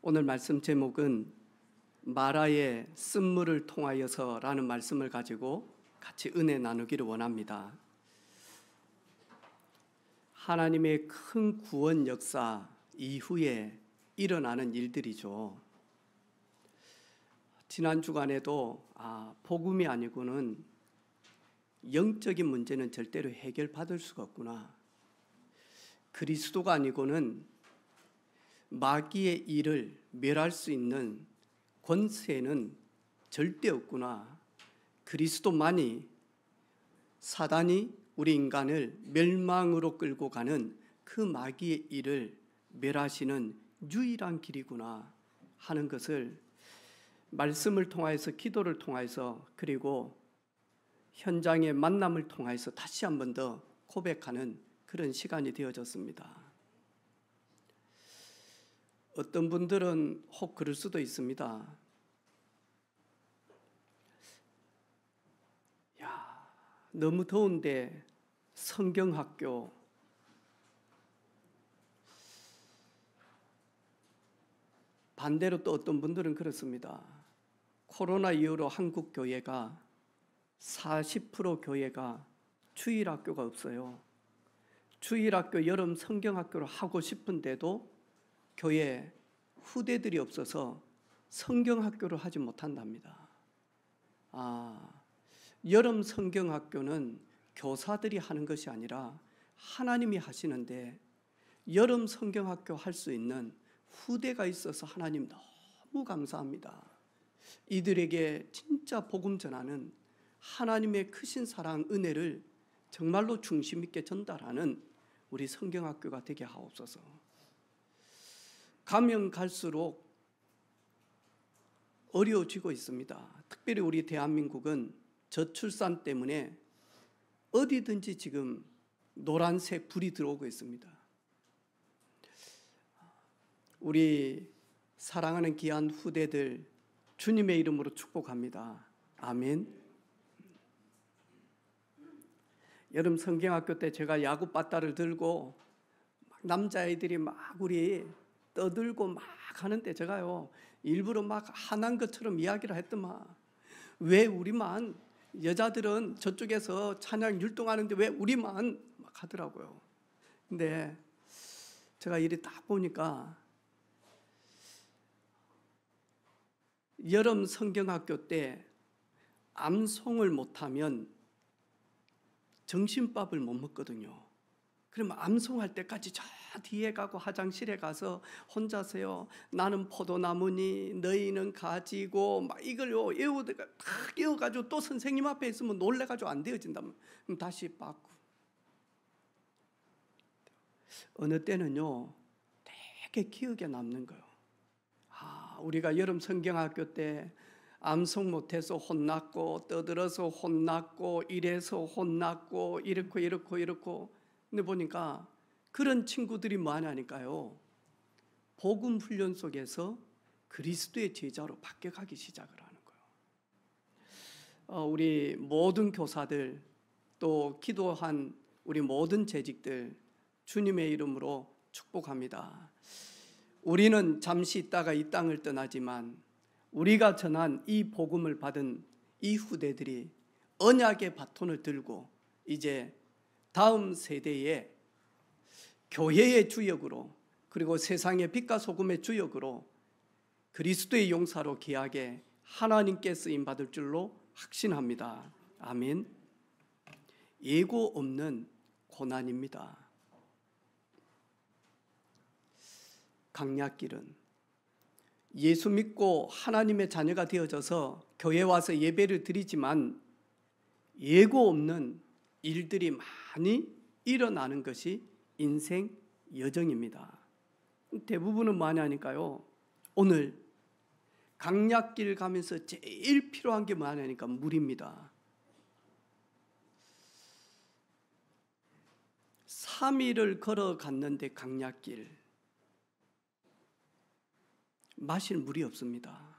오늘 말씀 제목은 마라의 쓴물을 통하여서라는 말씀을 가지고 같이 은혜 나누기를 원합니다. 하나님의 큰 구원 역사 이후에 일어나는 일들이죠. 지난 주간에도 복음이 아니고는 영적인 문제는 절대로 해결받을 수가 없구나. 그리스도가 아니고는 마귀의 일을 멸할 수 있는 권세는 절대 없구나. 그리스도만이 사단이 우리 인간을 멸망으로 끌고 가는 그 마귀의 일을 멸하시는 유일한 길이구나 하는 것을 말씀을 통하여서, 기도를 통하여서, 그리고 현장의 만남을 통하여서 다시 한 번 더 고백하는 그런 시간이 되어졌습니다. 어떤 분들은 혹 그럴 수도 있습니다. 너무 더운데 성경학교, 반대로 또 어떤 분들은 그렇습니다. 코로나 이후로 한국 교회가 40% 교회가 주일학교가 없어요. 주일학교, 여름 성경학교를 하고 싶은데도 교회 후대들이 없어서 성경학교를 하지 못한답니다. 여름 성경학교는 교사들이 하는 것이 아니라 하나님이 하시는데, 여름 성경학교 할 수 있는 후대가 있어서 하나님 너무 감사합니다. 이들에게 진짜 복음 전하는 하나님의 크신 사랑, 은혜를 정말로 중심 있게 전달하는 우리 성경학교가 되게 하옵소서. 가면 갈수록 어려워지고 있습니다. 특별히 우리 대한민국은 저출산 때문에 어디든지 지금 노란색 불이 들어오고 있습니다. 우리 사랑하는 귀한 후대들 주님의 이름으로 축복합니다. 아멘. 여름 성경학교 때 제가 야구 바다를 들고 남자애들이 막 우리 떠들고 막 하는데 제가요 일부러 막 화난 것처럼 이야기를 했더만, 왜 우리만, 여자들은 저쪽에서 찬양 율동하는데 왜 우리만 막 하더라고요. 근데 제가 이리 딱 보니까 여름 성경학교 때 암송을 못하면 점심밥을 못 먹거든요. 그러면 암송할 때까지 저 뒤에 가고 화장실에 가서 혼자서요, 나는 포도나무니 너희는 가지고 막 이걸요 탁 외워가지고 또 선생님 앞에 있으면 놀래가지고 안 되어진다면 그럼 다시 받고, 어느 때는요 되게 기억에 남는 거예요. 우리가 여름 성경학교 때 암송 못해서 혼났고, 떠들어서 혼났고, 이래서 혼났고, 이렇고 근데 보니까 그런 친구들이 뭐하냐니까요, 복음 훈련 속에서 그리스도의 제자로 바뀌어가기 시작을 하는 거예요. 우리 모든 교사들, 또 기도한 우리 모든 재직들 주님의 이름으로 축복합니다. 우리는 잠시 있다가 이 땅을 떠나지만 우리가 전한 이 복음을 받은 이 후대들이 언약의 바톤을 들고 이제 다음 세대에 교회의 주역으로, 그리고 세상의 빛과 소금의 주역으로 그리스도의 용사로 귀하게 하나님께 쓰임 받을 줄로 확신합니다. 아멘. 예고 없는 고난입니다. 강약길은 예수 믿고 하나님의 자녀가 되어져서 교회 와서 예배를 드리지만 예고 없는 일들이 많이 일어나는 것이 인생 여정입니다. 대부분은 뭐하냐니까요, 오늘 강약길 가면서 제일 필요한 게 뭐하냐니까 물입니다. 3일을 걸어갔는데 강약길 마실 물이 없습니다.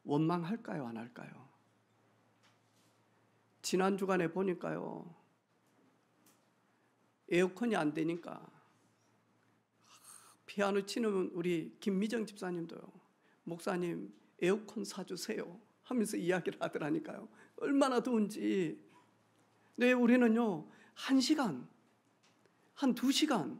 원망할까요, 안 할까요? 지난 주간에 보니까요, 에어컨이 안 되니까 피아노 치는 우리 김미정 집사님도요, 목사님 에어컨 사주세요 하면서 이야기를 하더라니까요. 얼마나 더운지. 네, 우리는요 1시간, 한 2시간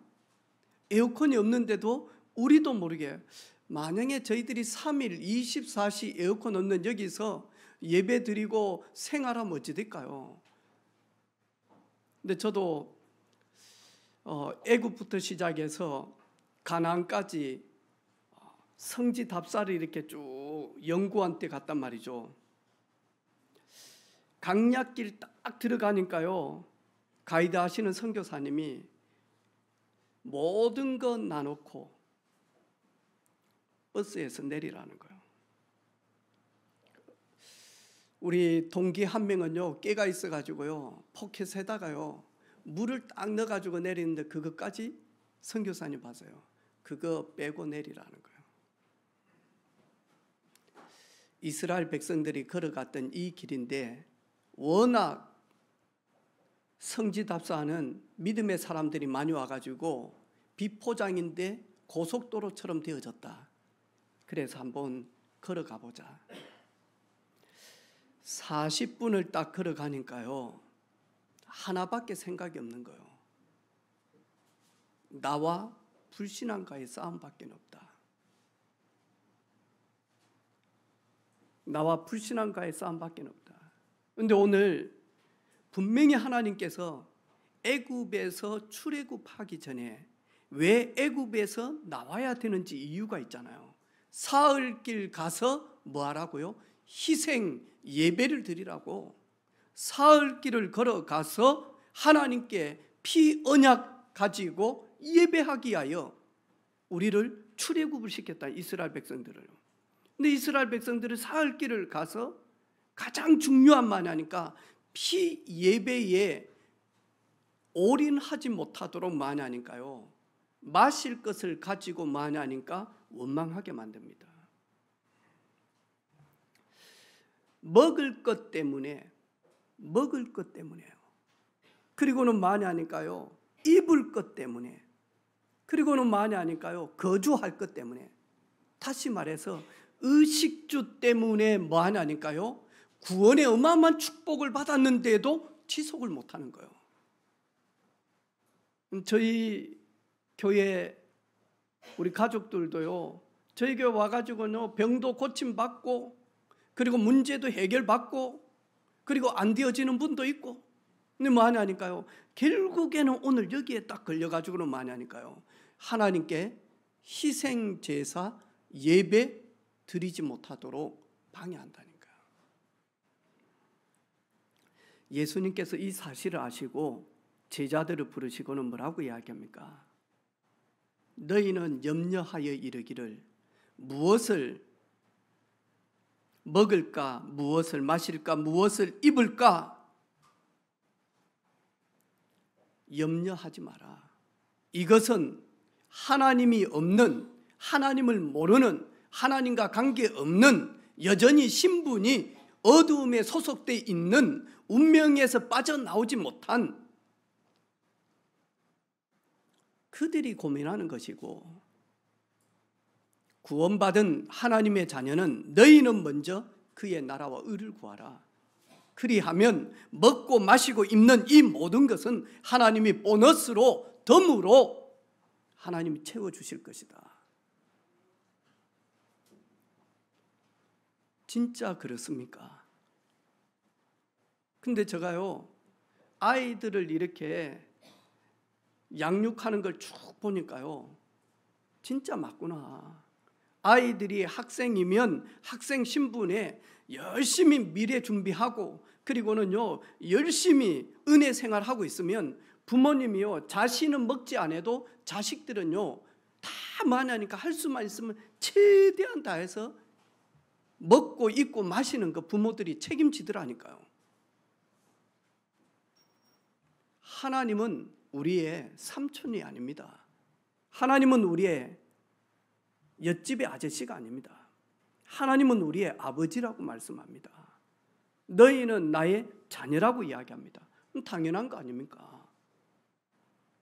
에어컨이 없는데도 우리도 모르게, 만약에 저희들이 3일 24시 에어컨 없는 여기서 예배 드리고 생활하면 어찌 될까요? 근데 저도 애굽부터 시작해서 가나안까지 성지 답사를 이렇게 쭉 연구한 때 갔단 말이죠. 강약길 딱 들어가니까요, 가이드 하시는 선교사님이 모든 것 나놓고 버스에서 내리라는 거예요. 우리 동기 한 명은요 깨가 있어가지고요 포켓에다가요 물을 딱 넣어가지고 내리는데 그것까지 선교사님 봤어요. 그거 빼고 내리라는 거예요. 이스라엘 백성들이 걸어갔던 이 길인데 워낙 성지 답사하는 믿음의 사람들이 많이 와가지고 비포장인데 고속도로처럼 되어졌다. 그래서 한번 걸어가 보자. 40분을 딱 걸어가니까요 하나밖에 생각이 없는 거예요. 나와 불신앙과의 싸움밖에 없다. 나와 불신앙과의 싸움밖에 없다. 그런데 오늘 분명히 하나님께서 애굽에서 출애굽하기 전에 왜 애굽에서 나와야 되는지 이유가 있잖아요. 사흘길 가서 뭐 하라고요? 희생 예배를 드리라고. 사흘길을 걸어가서 하나님께 피 언약 가지고 예배하기 위하여 우리를 출애굽을 시켰다, 이스라엘 백성들을. 근데 이스라엘 백성들은 사흘길을 가서 가장 중요한 말 하니까 피 예배에 올인하지 못하도록 많이 하니까요, 마실 것을 가지고 많이 하니까 원망하게 만듭니다. 먹을 것 때문에요. 그리고는 많이 하니까요 입을 것 때문에, 그리고는 많이 하니까요 거주할 것 때문에. 다시 말해서 의식주 때문에 뭐 하냐니까요 구원의 어마어마한 축복을 받았는데도 지속을 못하는 거예요. 저희 교회 우리 가족들도요 저희 교회 와가지고는 병도 고침받고 그리고 문제도 해결받고 그리고 안 되어지는 분도 있고. 근데 뭐 하냐니까요 결국에는 오늘 여기에 딱 걸려가지고는 뭐 하냐니까요 하나님께 희생제사 예배 드리지 못하도록 방해한다니까요. 예수님께서 이 사실을 아시고 제자들을 부르시고는 뭐라고 이야기합니까? 너희는 염려하여 이르기를 무엇을 먹을까, 무엇을 마실까, 무엇을 입을까? 염려하지 마라. 이것은 하나님이 없는, 하나님을 모르는, 하나님과 관계없는, 여전히 신분이 어두움에 소속되어 있는, 운명에서 빠져나오지 못한 그들이 고민하는 것이고, 구원받은 하나님의 자녀는 너희는 먼저 그의 나라와 의를 구하라. 그리하면 먹고 마시고 입는 이 모든 것은 하나님이 보너스로 덤으로 하나님이 채워주실 것이다. 진짜 그렇습니까? 근데 제가요 아이들을 이렇게 양육하는 걸 쭉 보니까요 진짜 맞구나. 아이들이 학생이면 학생 신분에 열심히 미래 준비하고 그리고는요 열심히 은혜 생활하고 있으면 부모님이요 자신은 먹지 않아도 자식들은요 다 많이 하니까 할 수만 있으면 최대한 다해서 먹고 입고 마시는 거 부모들이 책임지더라니까요. 하나님은 우리의 삼촌이 아닙니다. 하나님은 우리의 옆집의 아저씨가 아닙니다. 하나님은 우리의 아버지라고 말씀합니다. 너희는 나의 자녀라고 이야기합니다. 당연한 거 아닙니까?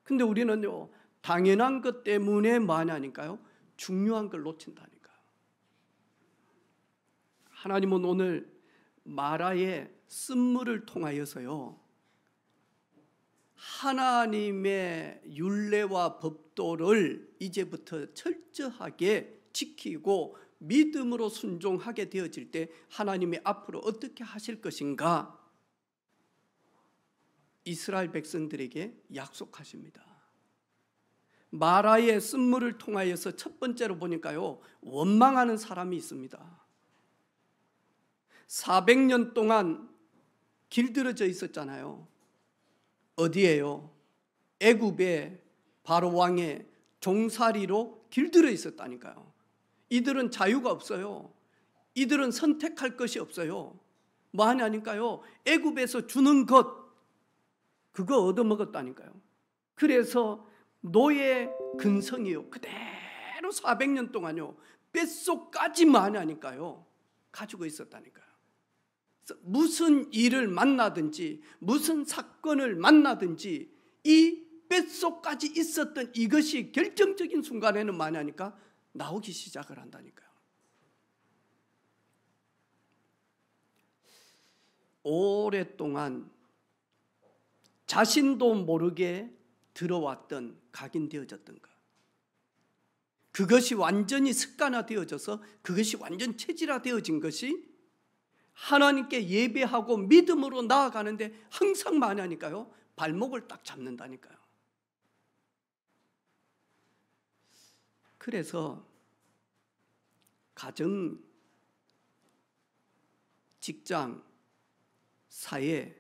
근데 우리는요 당연한 것 때문에 뭐하냐니까요? 중요한 걸 놓친다니까요. 하나님은 오늘 마라의 쓴물을 통하여서요, 하나님의 율례와 법도를 이제부터 철저하게 지키고 믿음으로 순종하게 되어질 때 하나님이 앞으로 어떻게 하실 것인가 이스라엘 백성들에게 약속하십니다. 마라의 쓴물을 통하여서 첫 번째로 보니까요, 원망하는 사람이 있습니다. 400년 동안 길들여져 있었잖아요. 어디에요? 애굽의 바로 왕의 종살이로 길들여 있었다니까요. 이들은 자유가 없어요. 이들은 선택할 것이 없어요. 뭐 하냐니까요? 애굽에서 주는 것, 그거 얻어먹었다니까요. 그래서 노예 근성이요, 그대로 400년 동안요, 뼛속까지 뭐 하냐니까요, 가지고 있었다니까요. 무슨 일을 만나든지 무슨 사건을 만나든지 이 뱃속까지 있었던 이것이 결정적인 순간에는 뭐냐니까 나오기 시작을 한다니까요. 오랫동안 자신도 모르게 들어왔던 각인되어졌던 것, 그것이 완전히 습관화되어져서 그것이 완전 체질화되어진 것이 하나님께 예배하고 믿음으로 나아가는데 항상 많으니까요, 발목을 딱 잡는다니까요. 그래서 가정, 직장, 사회,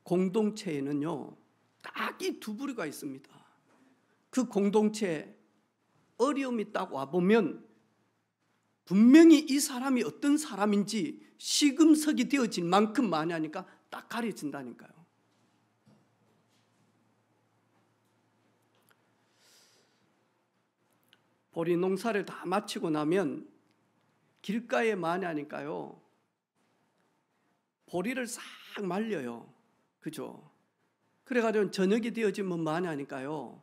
공동체에는요, 딱 이 두 부류가 있습니다. 그 공동체 어려움이 딱 와보면 분명히 이 사람이 어떤 사람인지 시금석이 되어질 만큼 많이 하니까 딱 가려진다니까요. 보리 농사를 다 마치고 나면 길가에 많이 하니까요, 보리를 싹 말려요. 그죠? 그래가지고 저녁이 되어지면 많이 하니까요,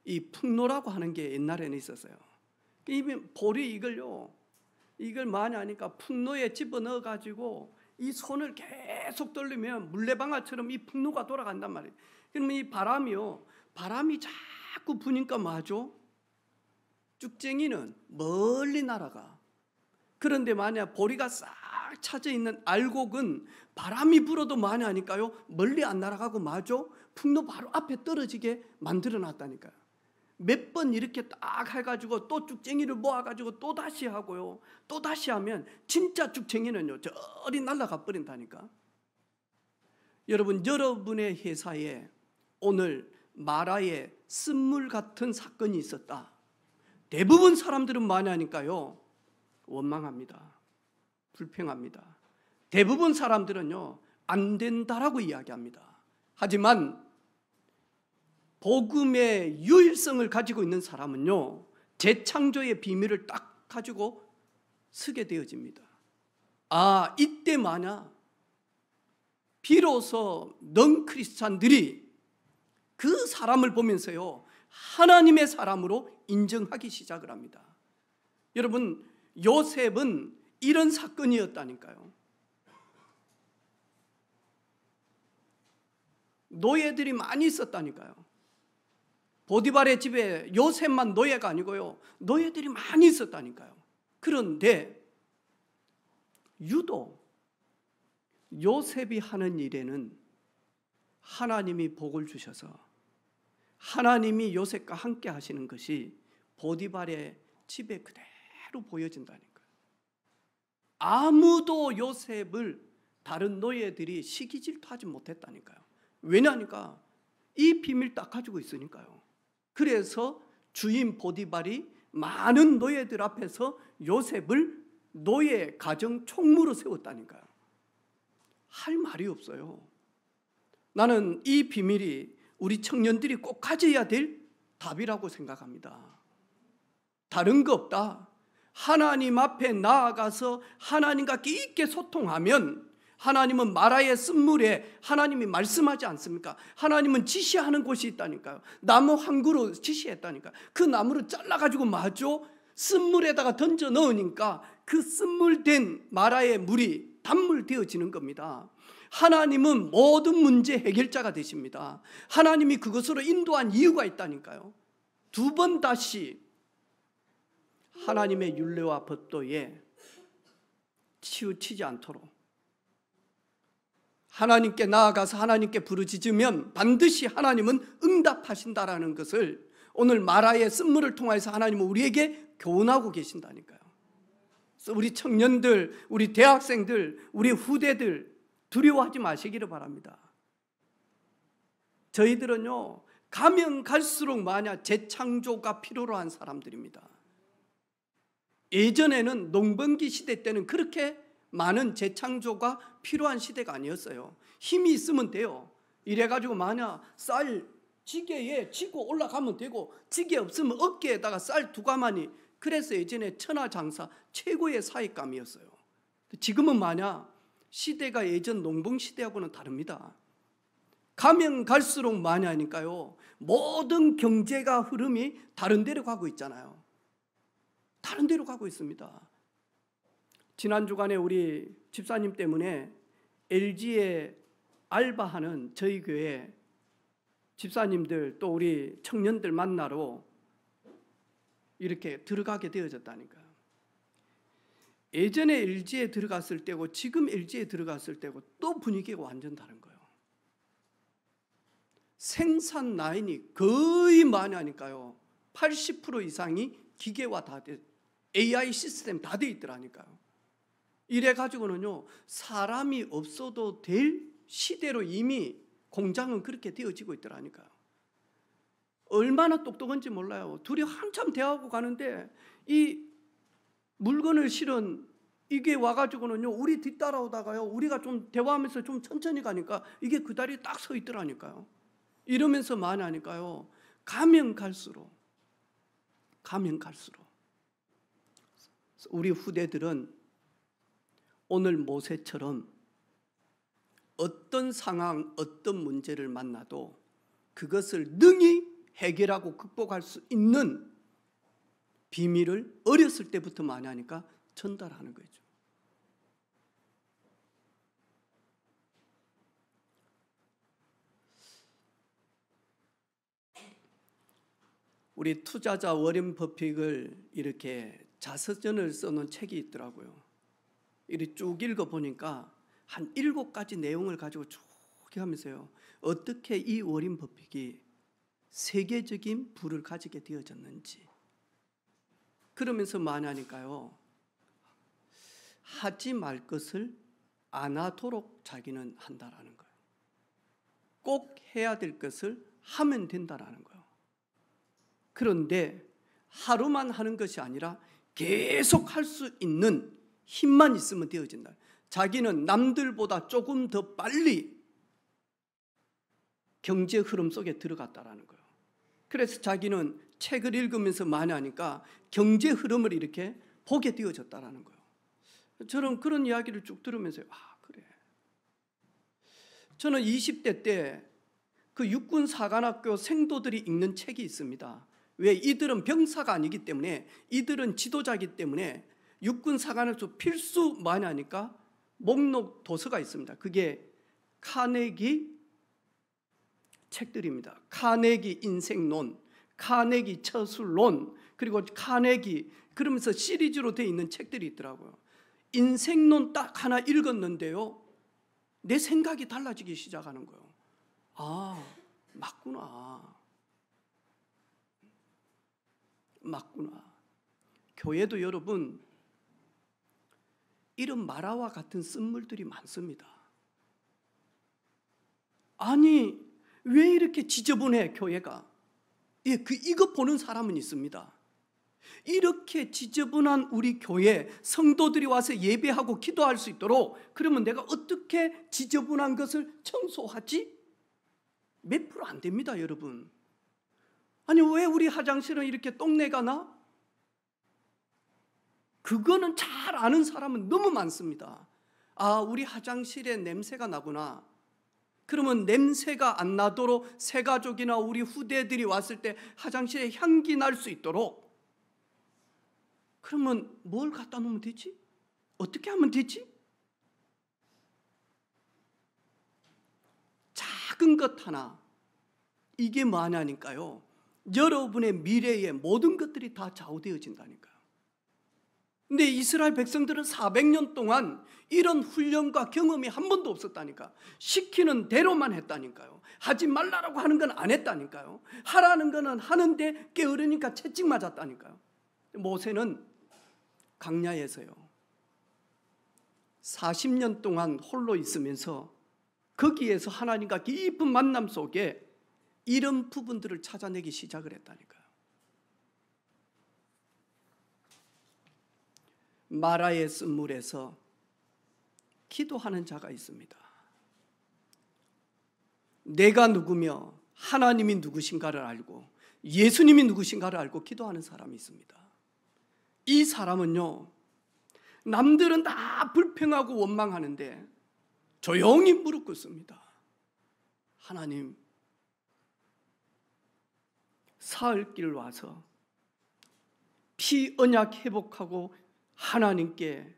이 풍로라고 하는 게 옛날에는 있었어요. 이 보리 이걸 많이 하니까 풍로에 집어넣어 가지고 이 손을 계속 돌리면 물레방아처럼 이 풍로가 돌아간단 말이에요. 그러면 이 바람이 자꾸 부니까 뭐하죠? 쭉쟁이는 멀리 날아가. 그런데 만약 보리가 싹 차져 있는 알곡은 바람이 불어도 많이 하니까요, 멀리 안 날아가고 뭐하죠? 풍로 바로 앞에 떨어지게 만들어 놨다니까요. 몇 번 이렇게 딱 해가지고 또 쭉쟁이를 모아가지고 또 다시 하고요, 또 다시 하면 진짜 쭉쟁이는요, 저리 날아가 버린다니까. 여러분의 회사에 오늘 마라의 쓴물 같은 사건이 있었다. 대부분 사람들은 많이 하니까요, 원망합니다. 불평합니다. 대부분 사람들은요, 안 된다라고 이야기합니다. 하지만 복음의 유일성을 가지고 있는 사람은요, 재창조의 비밀을 딱 가지고 서게 되어집니다. 아, 이때 마냐 비로소 넌 크리스찬들이 그 사람을 보면서요, 하나님의 사람으로 인정하기 시작을 합니다. 여러분, 요셉은 이런 사건이었다니까요. 노예들이 많이 있었다니까요. 보디발의 집에 요셉만 노예가 아니고요, 노예들이 많이 있었다니까요. 그런데 유독 요셉이 하는 일에는 하나님이 복을 주셔서 하나님이 요셉과 함께 하시는 것이 보디발의 집에 그대로 보여진다니까요. 아무도 요셉을 다른 노예들이 시기 질투하지 못했다니까요. 왜냐니까 이 비밀 딱 가지고 있으니까요. 그래서 주인 보디발이 많은 노예들 앞에서 요셉을 노예 가정 총무로 세웠다니까요. 할 말이 없어요. 나는 이 비밀이 우리 청년들이 꼭 가져야 될 답이라고 생각합니다. 다른 거 없다. 하나님 앞에 나아가서 하나님과 깊게 소통하면 하나님은 마라의 쓴물에 하나님이 말씀하지 않습니까? 하나님은 지시하는 곳이 있다니까요. 나무 한 그루 지시했다니까요. 그 나무를 잘라가지고 마저 쓴물에다가 던져 넣으니까 그 쓴물된 마라의 물이 단물 되어지는 겁니다. 하나님은 모든 문제 해결자가 되십니다. 하나님이 그것으로 인도한 이유가 있다니까요. 두 번 다시 하나님의 율례와 법도에 치우치지 않도록 하나님께 나아가서 하나님께 부르짖으면 반드시 하나님은 응답하신다라는 것을 오늘 마라의 쓴물을 통해서 하나님은 우리에게 교훈하고 계신다니까요. 그래서 우리 청년들, 우리 대학생들, 우리 후대들 두려워하지 마시기를 바랍니다. 저희들은요, 가면 갈수록 재창조가 필요로 한 사람들입니다. 예전에는 농번기 시대 때는 그렇게 많은 재창조가 필요한 시대가 아니었어요. 힘이 있으면 돼요. 이래가지고 쌀 지게에 지고 올라가면 되고, 지게 없으면 어깨에다가 쌀 두 가마니. 그래서 예전에 천하장사 최고의 사익감이었어요. 지금은 시대가 예전 농번시대하고는 다릅니다. 가면 갈수록 하니까요, 모든 경제가 흐름이 다른 데로 가고 있잖아요. 다른 데로 가고 있습니다. 지난 주간에 우리 집사님 때문에 LG에 알바하는 저희 교회 집사님들 또 우리 청년들 만나러 이렇게 들어가게 되어졌다니까요. 예전에 LG에 들어갔을 때고 지금 LG에 들어갔을 때고 또 분위기가 완전 다른 거예요. 생산 라인이 거의 하니까요. 80% 이상이 기계화 다 돼, AI 시스템 다 돼 있더라니까요. 이래가지고는요, 사람이 없어도 될 시대로 이미 공장은 그렇게 되어지고 있더라니까요. 얼마나 똑똑한지 몰라요. 둘이 한참 대화하고 가는데 이 물건을 실은 이게 와가지고는요, 우리 뒤따라오다가요, 우리가 좀 대화하면서 좀 천천히 가니까 이게 그 다리에 딱 서 있더라니까요. 이러면서 하니까요, 가면 갈수록 우리 후대들은 오늘 모세처럼 어떤 상황, 어떤 문제를 만나도 그것을 능히 해결하고 극복할 수 있는 비밀을 어렸을 때부터 하니까 전달하는 거죠. 우리 투자자 워렌 버핏을 이렇게 자서전을 써놓은 책이 있더라고요. 이렇게 쭉 읽어보니까 한 7가지 내용을 가지고 쭉 하면서요, 어떻게 이 워렌 버핏이 세계적인 부를 가지게 되어졌는지, 그러면서 하니까요, 하지 말 것을 안 하도록 자기는 한다라는 거예요. 꼭 해야 될 것을 하면 된다라는 거예요. 그런데 하루만 하는 것이 아니라 계속 할 수 있는 힘만 있으면 되어진다. 자기는 남들보다 조금 더 빨리 경제 흐름 속에 들어갔다라는 거예요. 그래서 자기는 책을 읽으면서 하니까 경제 흐름을 이렇게 보게 되어졌다라는 거예요. 저는 그런 이야기를 쭉 들으면서 그래. 저는 20대 때 그 육군 사관학교 생도들이 읽는 책이 있습니다. 왜? 이들은 병사가 아니기 때문에, 이들은 지도자이기 때문에 육군 사관학교 필수 하니까 목록 도서가 있습니다. 그게 카네기 책들입니다. 카네기 인생론, 카네기 처술론, 그리고 카네기, 그러면서 시리즈로 되어 있는 책들이 있더라고요. 인생론 딱 하나 읽었는데요, 내 생각이 달라지기 시작하는 거예요. 맞구나. 교회도 여러분, 이런 마라와 같은 쓴물들이 많습니다. 아니, 왜 이렇게 지저분해 교회가? 이거 보는 사람은 있습니다. 이렇게 지저분한 우리 교회 성도들이 와서 예배하고 기도할 수 있도록, 그러면 내가 어떻게 지저분한 것을 청소하지? 몇 프로 안 됩니다, 여러분. 아니, 왜 우리 화장실은 이렇게 똥내가 나? 그거는 잘 아는 사람은 너무 많습니다. 아, 우리 화장실에 냄새가 나구나. 그러면 냄새가 안 나도록 새 가족이나 우리 후대들이 왔을 때 화장실에 향기 날 수 있도록, 그러면 뭘 갖다 놓으면 되지? 어떻게 하면 되지? 작은 것 하나, 이게 뭐냐니까요, 여러분의 미래의 모든 것들이 다 좌우되어진다니까요. 근데 이스라엘 백성들은 400년 동안 이런 훈련과 경험이 한 번도 없었다니까. 시키는 대로만 했다니까요. 하지 말라라고 하는 건 안 했다니까요. 하라는 거는 하는데 게으르니까 채찍 맞았다니까요. 모세는 광야에서요 40년 동안 홀로 있으면서 거기에서 하나님과 깊은 만남 속에 이런 부분들을 찾아내기 시작을 했다니까요. 마라의 쓴물에서 기도하는 자가 있습니다. 내가 누구며 하나님이 누구신가를 알고 예수님이 누구신가를 알고 기도하는 사람이 있습니다. 이 사람은요, 남들은 다 불평하고 원망하는데 조용히 무릎 꿇습니다. 하나님, 사흘길 와서 피 언약 회복하고 하나님께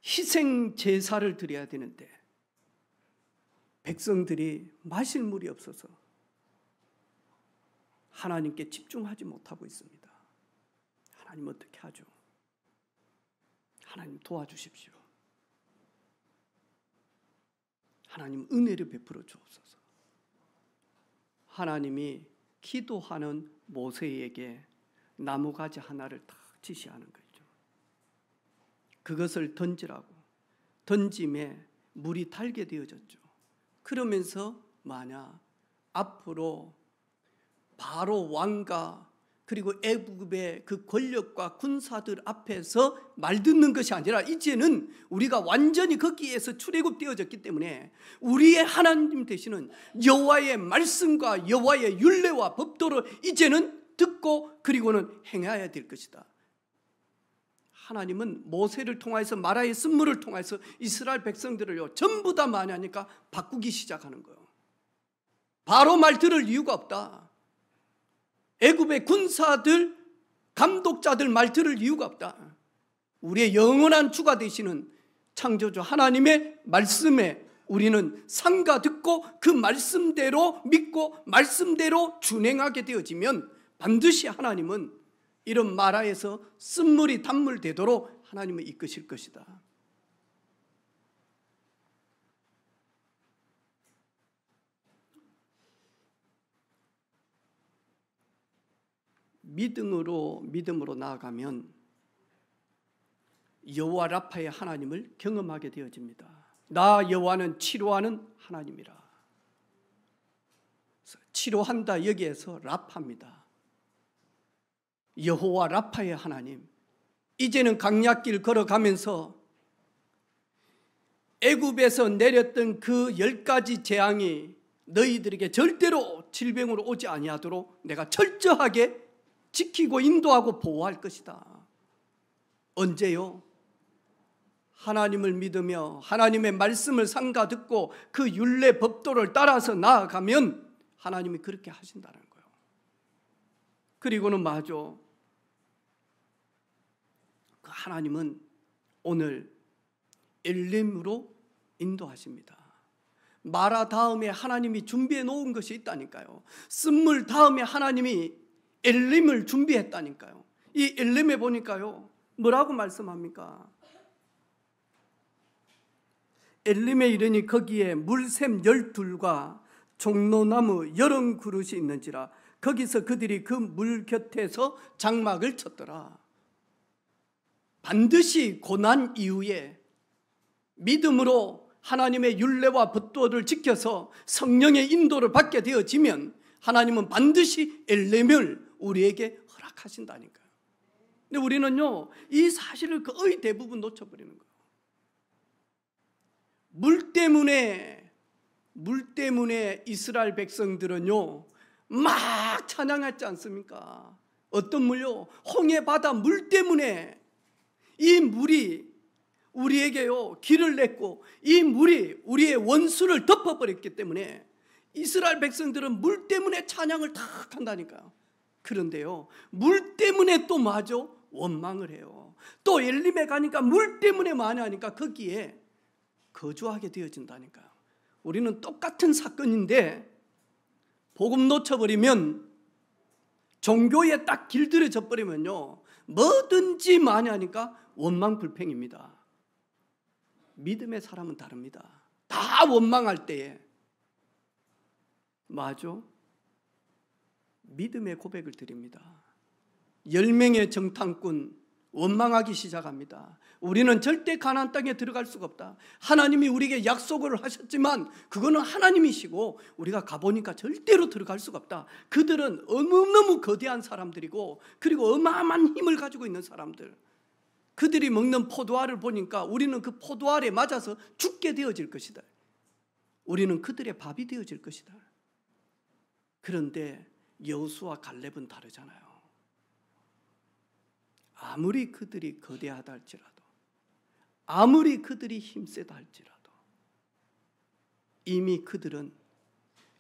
희생 제사를 드려야 되는데 백성들이 마실 물이 없어서 하나님께 집중하지 못하고 있습니다. 하나님 어떻게 하죠? 하나님 도와주십시오. 하나님 은혜를 베풀어 주옵소서. 하나님이 기도하는 모세에게 나무가지 하나를 딱 지시하는 거죠. 그것을 던지라고. 던짐에 물이 달게 되어졌죠. 그러면서 앞으로 바로 왕과 그리고 애굽의 그 권력과 군사들 앞에서 말 듣는 것이 아니라 이제는 우리가 완전히 거기에서 출애굽되어졌기 때문에 우리의 하나님 되시는 여호와의 말씀과 여호와의 율례와 법도를 이제는 듣고 그리고는 행해야 될 것이다. 하나님은 모세를 통해서 마라의 쓴물을 통해서 이스라엘 백성들을요 전부 다 하니까 바꾸기 시작하는 거예요. 바로 말 들을 이유가 없다. 애굽의 군사들, 감독자들 말 들을 이유가 없다. 우리의 영원한 주가 되시는 창조주 하나님의 말씀에 우리는 상가 듣고 그 말씀대로 믿고 말씀대로 준행하게 되어지면 반드시 하나님은 이런 마라에서 쓴물이 단물 되도록 하나님은 이끄실 것이다. 믿음으로 나아가면 여호와 라파의 하나님을 경험하게 되어집니다. 나 여호와는 치료하는 하나님이라. 치료한다 여기에서 라파입니다. 여호와 라파의 하나님. 이제는 광야길 걸어가면서 애굽에서 내렸던 그 10가지 재앙이 너희들에게 절대로 질병으로 오지 아니하도록 내가 철저하게 지키고 인도하고 보호할 것이다. 언제요? 하나님을 믿으며 하나님의 말씀을 삼가 듣고 그 율례 법도를 따라서 나아가면 하나님이 그렇게 하신다는 거예요. 그리고는 그 하나님은 오늘 엘림으로 인도하십니다. 마라 다음에 하나님이 준비해 놓은 것이 있다니까요. 쓴물 다음에 하나님이 엘림을 준비했다니까요. 이 엘림에 보니까요 뭐라고 말씀합니까? 엘림에 이르니 거기에 물샘 12과 종로나무 80그릇이 있는지라 거기서 그들이 그 물 곁에서 장막을 쳤더라. 반드시 고난 이후에 믿음으로 하나님의 율례와 법도를 지켜서 성령의 인도를 받게 되어지면 하나님은 반드시 엘림을 우리에게 허락하신다니까요. 근데 우리는요 이 사실을 거의 대부분 놓쳐버리는 거예요. 물 때문에 이스라엘 백성들은요 막 찬양했지 않습니까? 어떤 물요? 홍해 바다 물 때문에 이 물이 우리에게요 길을 냈고 이 물이 우리의 원수를 덮어버렸기 때문에 이스라엘 백성들은 물 때문에 찬양을 탁 한다니까요. 그런데요 물 때문에 또 마저 원망을 해요. 또 엘림에 가니까 물 때문에 많이 하니까 거기에 거주하게 되어진다니까요. 우리는 똑같은 사건인데 복음 놓쳐버리면, 종교에 딱 길들여져 버리면요 뭐든지 많이 하니까 원망 불평입니다. 믿음의 사람은 다릅니다. 다 원망할 때에 마저 믿음의 고백을 드립니다. 10명의 정탐꾼 원망하기 시작합니다. 우리는 절대 가나안 땅에 들어갈 수가 없다. 하나님이 우리에게 약속을 하셨지만 그거는 하나님이시고 우리가 가보니까 절대로 들어갈 수가 없다. 그들은 너무너무 거대한 사람들이고 그리고 어마어마한 힘을 가지고 있는 사람들, 그들이 먹는 포도알을 보니까 우리는 그 포도알에 맞아서 죽게 되어질 것이다. 우리는 그들의 밥이 되어질 것이다. 그런데 여호수아 갈렙은 다르잖아요. 아무리 그들이 거대하다 할지라도, 아무리 그들이 힘세다 할지라도 이미 그들은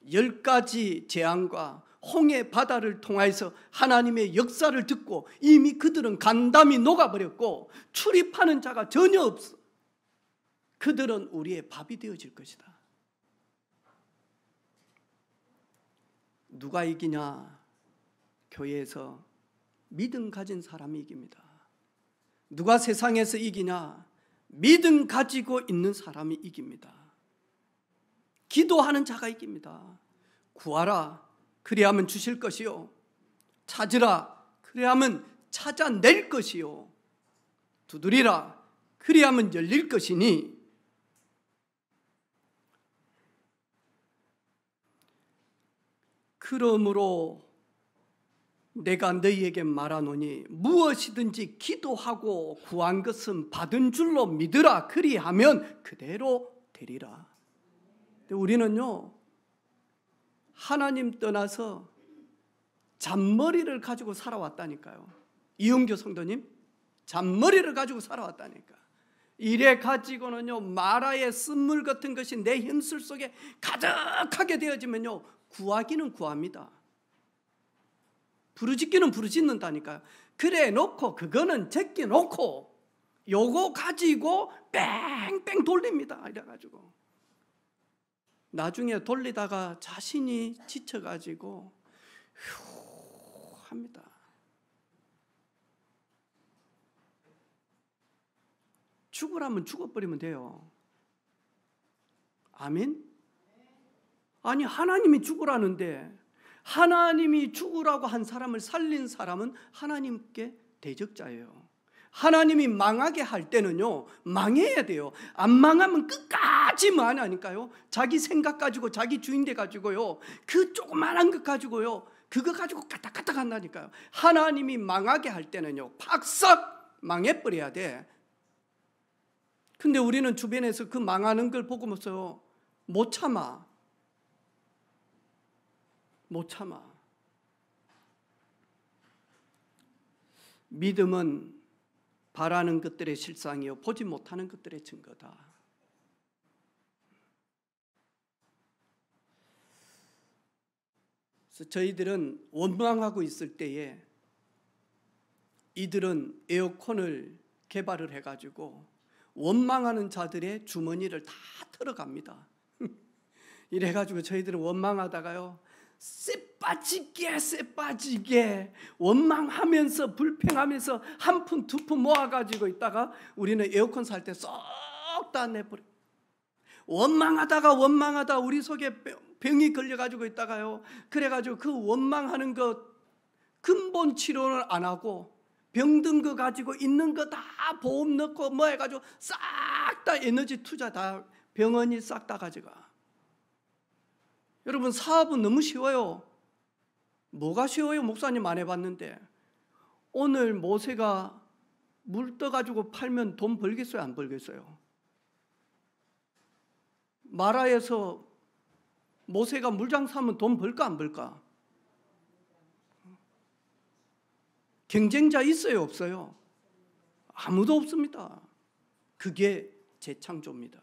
10가지 재앙과 홍해 바다를 통해서 하나님의 역사를 듣고 이미 그들은 간담이 녹아버렸고 출입하는 자가 전혀 없어. 그들은 우리의 밥이 되어질 것이다. 누가 이기냐? 교회에서 믿음 가진 사람이 이깁니다. 누가 세상에서 이기냐? 믿음 가지고 있는 사람이 이깁니다. 기도하는 자가 이깁니다. 구하라 그리하면 주실 것이요, 찾으라 그리하면 찾아낼 것이요, 두드리라 그리하면 열릴 것이니 그러므로 내가 너희에게 말하노니 무엇이든지 기도하고 구한 것은 받은 줄로 믿으라. 그리하면 그대로 되리라. 우리는요 하나님 떠나서 잔머리를 가지고 살아왔다니까요. 이은교 성도님, 잔머리를 가지고 살아왔다니까. 이래 가지고는요 마라의 쓴물 같은 것이 내 현실 속에 가득하게 되어지면요 구하기는 구합니다. 부르짖기는 부르짖는다니까요. 그래 놓고 그거는 제껴 놓고 요거 가지고 뺑뺑 돌립니다. 이래 가지고 나중에 돌리다가 자신이 지쳐가지고 휴 합니다. 죽으라면 죽어버리면 돼요. 아멘? 아니 하나님이 죽으라는데, 하나님이 죽으라고 한 사람을 살린 사람은 하나님께 대적자예요. 하나님이 망하게 할 때는요 망해야 돼요. 안 망하면 끝까지 망하니까요. 자기 생각 가지고 자기 주인돼 가지고요 그 조그만한 것 가지고요 그거 가지고 까딱까딱 한다니까요. 하나님이 망하게 할 때는요 팍싹 망해버려야 돼. 근데 우리는 주변에서 그 망하는 걸 보고서 못 참아. 믿음은 바라는 것들의 실상이요 보지 못하는 것들의 증거다. 그래서 저희들은 원망하고 있을 때에 이들은 에어컨을 개발을 해가지고 원망하는 자들의 주머니를 다 털어갑니다. 이래가지고 저희들은 원망하다가요 쎄 빠지게 원망하면서 불평하면서 한 푼 두 푼 모아가지고 있다가 우리는 에어컨 살 때 쏙 다 내버려. 원망하다 우리 속에 병이 걸려가지고 있다가요 그래가지고 그 원망하는 것 근본 치료를 안 하고 병든 거 가지고 있는 거 다 보험 넣고 뭐 해가지고 싹 다 에너지 투자 다 병원이 싹 다 가져가. 여러분 사업은 너무 쉬워요. 뭐가 쉬워요? 목사님 안 해봤는데. 오늘 모세가 물 떠가지고 팔면 돈 벌겠어요? 안 벌겠어요? 마라에서 모세가 물장 사면 돈 벌까 안 벌까? 경쟁자 있어요? 없어요? 아무도 없습니다. 그게 재창조입니다.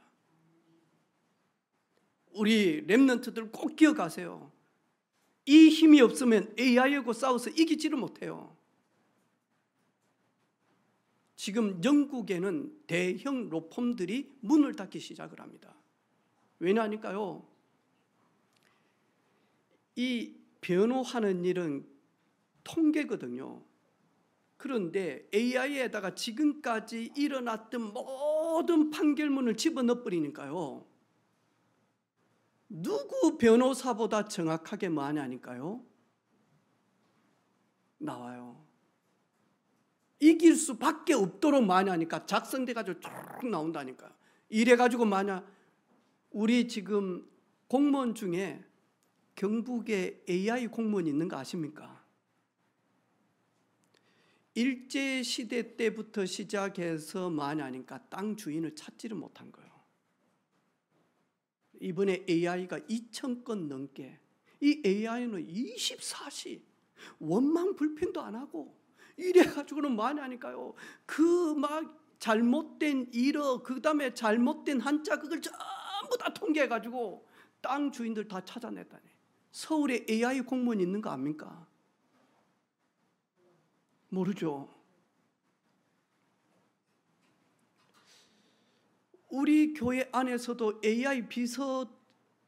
우리 렘넌트들 꼭 기억하세요. 이 힘이 없으면 AI하고 싸워서 이기지를 못해요. 지금 영국에는 대형 로펌들이 문을 닫기 시작을 합니다. 왜냐하니까요, 이 변호하는 일은 통계거든요. 그런데 AI에다가 지금까지 일어났던 모든 판결문을 집어넣어 버리니까요, 누구 변호사보다 정확하게 뭐 하냐니까요, 나와요. 이길 수밖에 없도록 많이 하니까 작성돼가지고 쭉 나온다니까요. 이래가지고 만약 우리 지금 공무원 중에 경북에 AI 공무원이 있는 거 아십니까? 일제시대 때부터 시작해서 많이 하니까 땅 주인을 찾지를 못한 거예요. 이번에 AI가 2,000건 넘게, 이 AI는 24시 원망 불평도 안 하고 이래가지고는 많이 하니까요, 그 막 잘못된 일어, 그 다음에 잘못된 한자, 그걸 전부 다 통계해가지고 땅 주인들 다 찾아냈다니. 서울에 AI 공무원 있는 거 압니까? 모르죠. 우리 교회 안에서도 AI 비서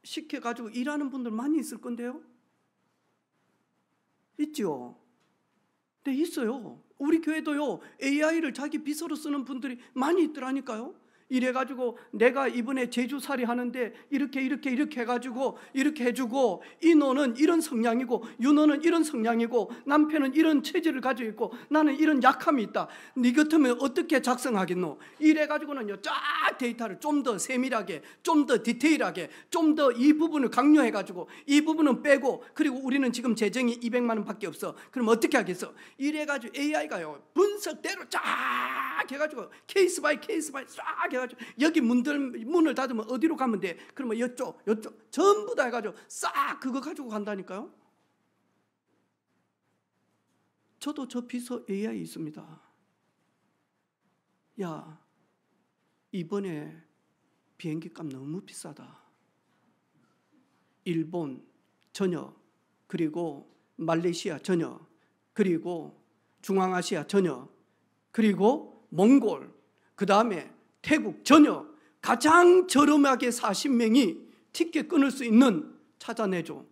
시켜가지고 일하는 분들 많이 있을 건데요. 있죠? 네, 있어요. 우리 교회도요, AI를 자기 비서로 쓰는 분들이 많이 있더라니까요. 이래가지고 내가 이번에 제주살이 하는데 이렇게 해가지고 이렇게 해주고, 이 너는 이런 성향이고 윤호는 이런 성향이고 남편은 이런 체질을 가지고 있고 나는 이런 약함이 있다. 네 같으면 어떻게 작성하겠노? 이래가지고는요, 쫙 데이터를 좀 더 세밀하게, 좀 더 디테일하게, 좀 더 이 부분을 강조해가지고 이 부분은 빼고, 그리고 우리는 지금 재정이 200만 원밖에 없어. 그럼 어떻게 하겠어? 이래가지고 AI가요, 분석대로 쫙 해가지고 케이스 바이 쫙 해가지고 여기 문을 닫으면 어디로 가면 돼? 그러면 이쪽 전부 다 해가지고 싹 그거 가지고 간다니까요. 저도 저 비서 AI 있습니다. 야, 이번에 비행기 값 너무 비싸다. 일본 전역, 그리고 말레이시아 전역, 그리고 중앙아시아 전역, 그리고 몽골, 그 다음에 태국 전역, 가장 저렴하게 40명이 티켓 끊을 수 있는 찾아내줘.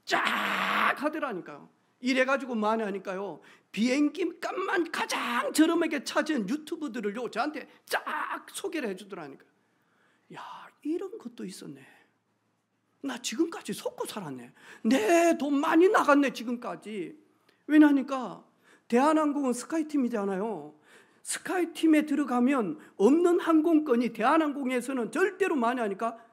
쫙 하더라니까요. 이래가지고 많이 하니까요, 비행기 값만 가장 저렴하게 찾은 유튜브들을요, 저한테 쫙 소개를 해주더라니까요. 야, 이런 것도 있었네. 나 지금까지 속고 살았네. 내 돈 많이 나갔네 지금까지. 왜냐하니까 대한항공은 스카이팀이잖아요. 스카이팀에 들어가면 없는 항공권이 대한항공에서는 절대로 많이 하니까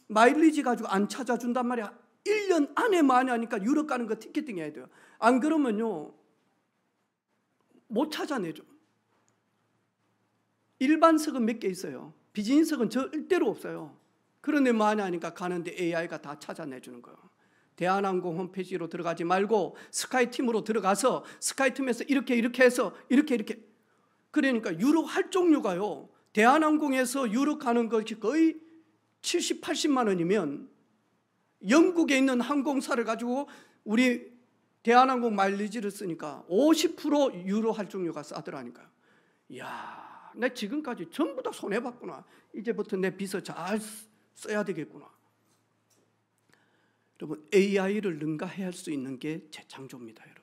마일리지 가지고 안 찾아준단 말이야. 1년 안에 많이 하니까 유럽 가는 거 티켓팅 해야 돼요. 안 그러면요, 못 찾아내죠. 일반석은 몇 개 있어요. 비즈니스석은 절대로 없어요. 그런데 많이 하니까 가는데 AI가 다 찾아내주는 거예요. 대한항공 홈페이지로 들어가지 말고 스카이팀으로 들어가서 스카이팀에서 이렇게 해서 이렇게. 그러니까 유럽 할 종류가요, 대한항공에서 유럽 가는 것이 거의 70, 80만 원이면 영국에 있는 항공사를 가지고 우리 대한항공 마일리지를 쓰니까 50% 유럽 할 종류가 싸더라니까요. 이야, 내 지금까지 전부 다 손해봤구나. 이제부터 내 비서 잘 써야 되겠구나. 여러분, AI를 능가할 수 있는 게 재창조입니다, 여러분.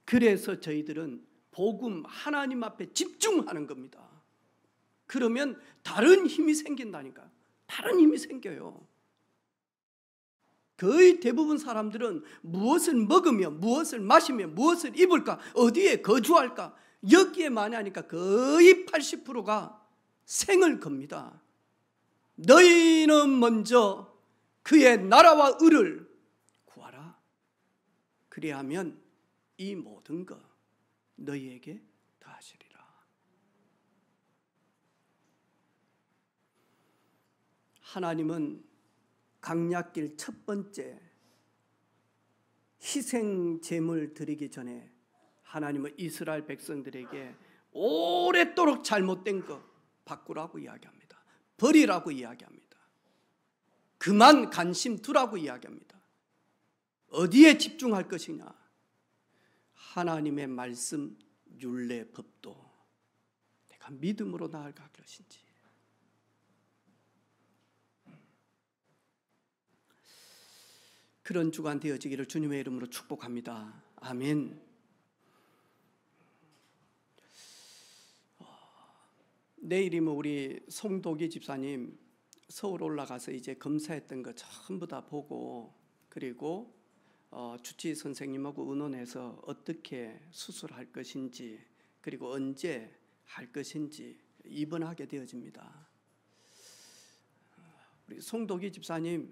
그래서 저희들은 복음 하나님 앞에 집중하는 겁니다. 그러면 다른 힘이 생긴다니까요. 다른 힘이 생겨요. 거의 대부분 사람들은 무엇을 먹으며 무엇을 마시며 무엇을 입을까, 어디에 거주할까, 여기에 많이 하니까 거의 80%가 생을 겁니다. 너희는 먼저 그의 나라와 의를 구하라. 그리하면 이 모든 것 너희에게 더하시리라. 하나님은 강약길 첫 번째 희생 제물 드리기 전에 하나님은 이스라엘 백성들에게 오랫도록 잘못된 거 바꾸라고 이야기합니다. 버리라고 이야기합니다. 그만 관심 두라고 이야기합니다. 어디에 집중할 것이냐? 하나님의 말씀, 율례, 법도 내가 믿음으로 나아갈 것인지. 그런 주간 되어지기를 주님의 이름으로 축복합니다. 아멘. 내일이면 우리 송도기 집사님 서울 올라가서 이제 검사했던 거 전부 다 보고, 그리고 주치 선생님하고 의논해서 어떻게 수술할 것인지, 그리고 언제 할 것인지 입원하게 되어집니다. 우리 송도기 집사님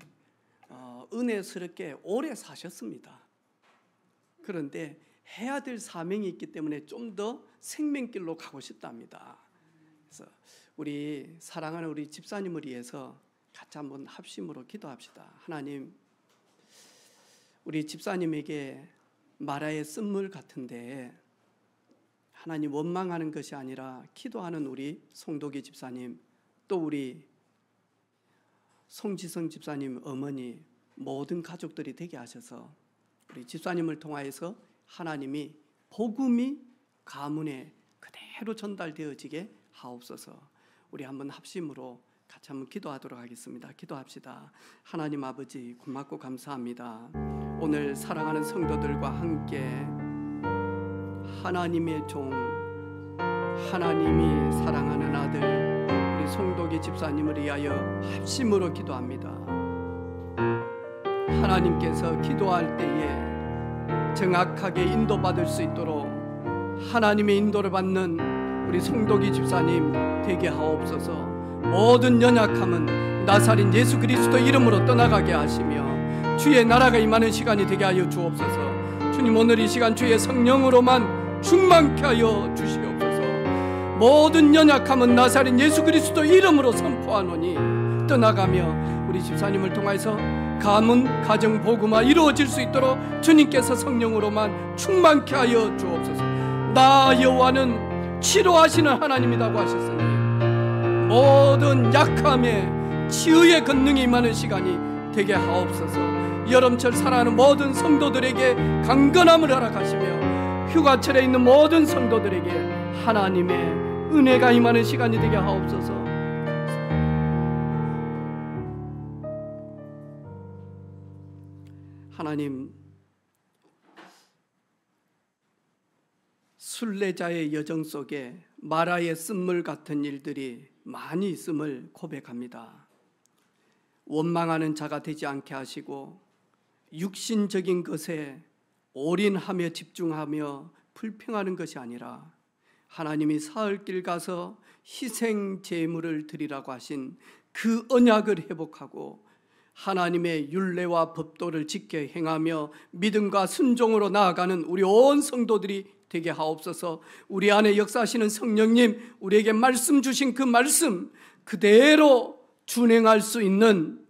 은혜스럽게 오래 사셨습니다. 그런데 해야 될 사명이 있기 때문에 좀 더 생명길로 가고 싶답니다. 그래서 우리 사랑하는 우리 집사님을 위해서 같이 한번 합심으로 기도합시다. 하나님, 우리 집사님에게 마라의 쓴물 같은데 하나님 원망하는 것이 아니라 기도하는 우리 송도기 집사님, 또 우리 송지성 집사님 어머니 모든 가족들이 되게 하셔서 우리 집사님을 통하여서 하나님이 복음이 가문에 그대로 전달되어지게 하옵소서. 우리 한번 합심으로 같이 한번 기도하도록 하겠습니다. 기도합시다. 하나님 아버지, 고맙고 감사합니다. 오늘 사랑하는 성도들과 함께 하나님의 종, 하나님이 사랑하는 아들 우리 송도기 집사님을 위하여 합심으로 기도합니다. 하나님께서 기도할 때에 정확하게 인도받을 수 있도록 하나님의 인도를 받는 우리 송도기 집사님 되게 하옵소서. 모든 연약함은 나사렛 예수 그리스도 이름으로 떠나가게 하시며 주의 나라가 임하는 시간이 되게 하여 주옵소서. 주님, 오늘 이 시간 주의 성령으로만 충만케 하여 주시옵소서. 모든 연약함은 나사렛 예수 그리스도 이름으로 선포하노니 떠나가며 우리 집사님을 통해서 가문, 가정, 복음화 이루어질 수 있도록 주님께서 성령으로만 충만케 하여 주옵소서. 나 여호와는 치료하시는 하나님이라고 하셨으니 모든 약함에 치유의 권능이 임하는 시간이 되게 하옵소서. 여름철 살아가는 모든 성도들에게 강건함을 허락하시며 휴가철에 있는 모든 성도들에게 하나님의 은혜가 임하는 시간이 되게 하옵소서. 하나님, 순례자의 여정 속에 마라의 쓴물 같은 일들이 많이 있음을 고백합니다. 원망하는 자가 되지 않게 하시고 육신적인 것에 올인하며 집중하며 불평하는 것이 아니라 하나님이 사흘길 가서 희생 제물을 드리라고 하신 그 언약을 회복하고 하나님의 율례와 법도를 지켜 행하며 믿음과 순종으로 나아가는 우리 온 성도들이 되게 하옵소서. 우리 안에 역사하시는 성령님, 우리에게 말씀 주신 그 말씀 그대로 준행할 수 있는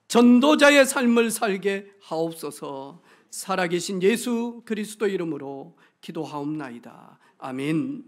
전도자의 삶을 살게 하옵소서. 살아계신 예수 그리스도 이름으로 기도하옵나이다. 아멘.